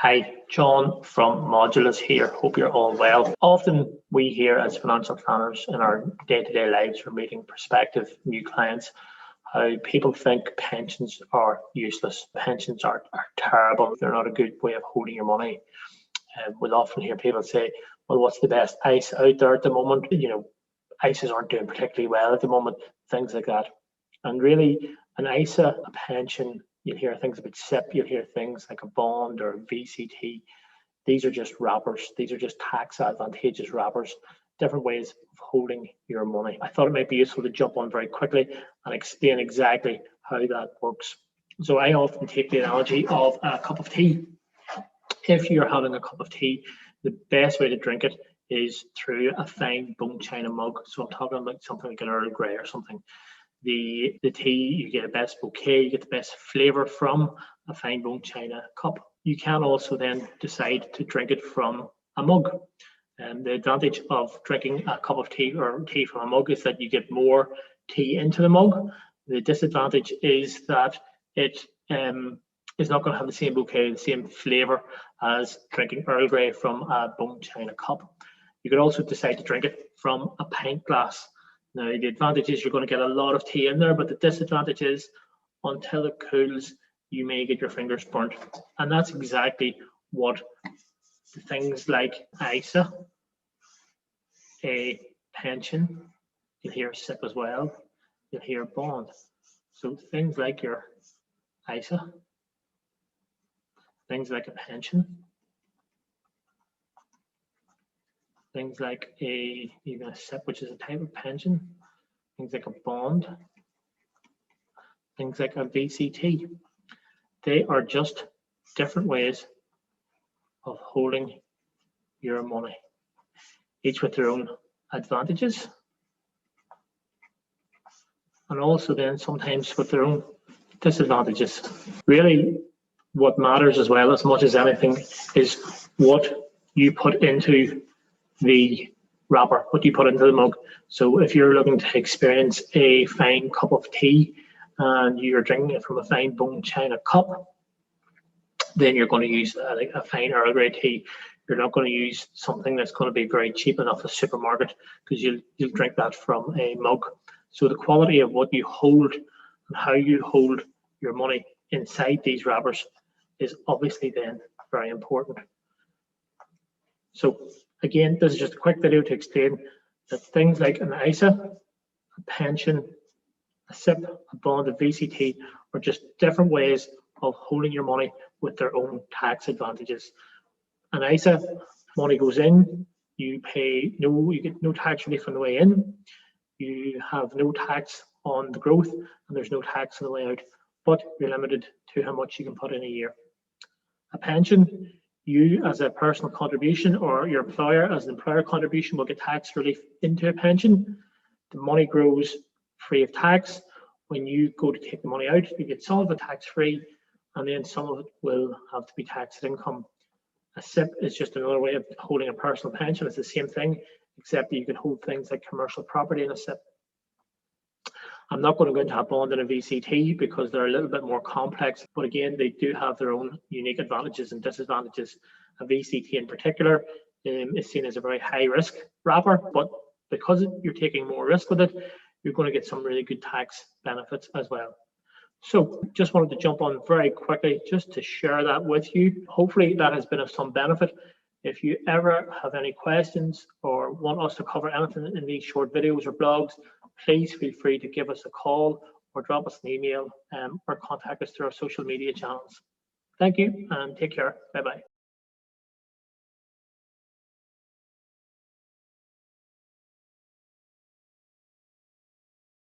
Hi, John from Modulus here. Hope you're all well. Often we hear as financial planners in our day-to-day lives or meeting prospective new clients how people think pensions are useless. Pensions are terrible. They're not a good way of holding your money. We'll often hear people say, well, what's the best ISA out there at the moment? ISAs aren't doing particularly well at the moment, things like that. And really, an ISA, a pension, you'll hear things about SIP, you'll hear things like a bond or a VCT. These are just wrappers. These are just tax advantageous wrappers, different ways of holding your money. I thought it might be useful to jump on very quickly and explain exactly how that works. So I often take the analogy of a cup of tea. If you're having a cup of tea, the best way to drink it is through a fine bone china mug. So I'm talking about something like an Earl Grey or something. The tea, you get the best bouquet, you get the best flavor from a fine bone china cup. You can also then decide to drink it from a mug. And the advantage of drinking a cup of tea or tea from a mug is that you get more tea into the mug. The disadvantage is that it is not going to have the same bouquet, the same flavor as drinking Earl Grey from a bone china cup. You could also decide to drink it from a pint glass. Now, the advantage is you're going to get a lot of tea in there, but the disadvantage is until it cools, you may get your fingers burnt. And that's exactly what things like ISA, a pension, you'll hear SIP as well, you'll hear bond. So things like your ISA, things like a pension, things like even a SIP, which is a type of pension, things like a bond, things like a VCT. They are just different ways of holding your money, each with their own advantages, and also then sometimes with their own disadvantages. Really, what matters as well, as much as anything, is what you put into the wrapper, what you put into the mug. So if you're looking to experience a fine cup of tea and you're drinking it from a fine bone china cup, then you're going to use a fine Earl Grey tea. You're not going to use something that's going to be very cheap enough at the supermarket, because you'll drink that from a mug. So the quality of what you hold and how you hold your money inside these wrappers is obviously then very important. So again, this is just a quick video to explain that things like an ISA, a pension, a SIP, a bond, a VCT are just different ways of holding your money with their own tax advantages. An ISA, money goes in, you get no tax relief on the way in, you have no tax on the growth, and there's no tax on the way out, but you're limited to how much you can put in a year. A pension, you as a personal contribution or your employer as an employer contribution will get tax relief into a pension. The money grows free of tax. When you go to take the money out, you get some of it tax free, and then some of it will have to be taxed income. A SIP is just another way of holding a personal pension. It's the same thing, except that you can hold things like commercial property in a SIP. I'm not going to go into a bond and a VCT because they're a little bit more complex, but again, they do have their own unique advantages and disadvantages. A VCT in particular is seen as a very high risk wrapper, but because you're taking more risk with it, you're going to get some really good tax benefits as well. So just wanted to jump on very quickly just to share that with you. Hopefully that has been of some benefit. If you ever have any questions or want us to cover anything in these short videos or blogs, please feel free to give us a call or drop us an email or contact us through our social media channels. Thank you and take care. Bye-bye.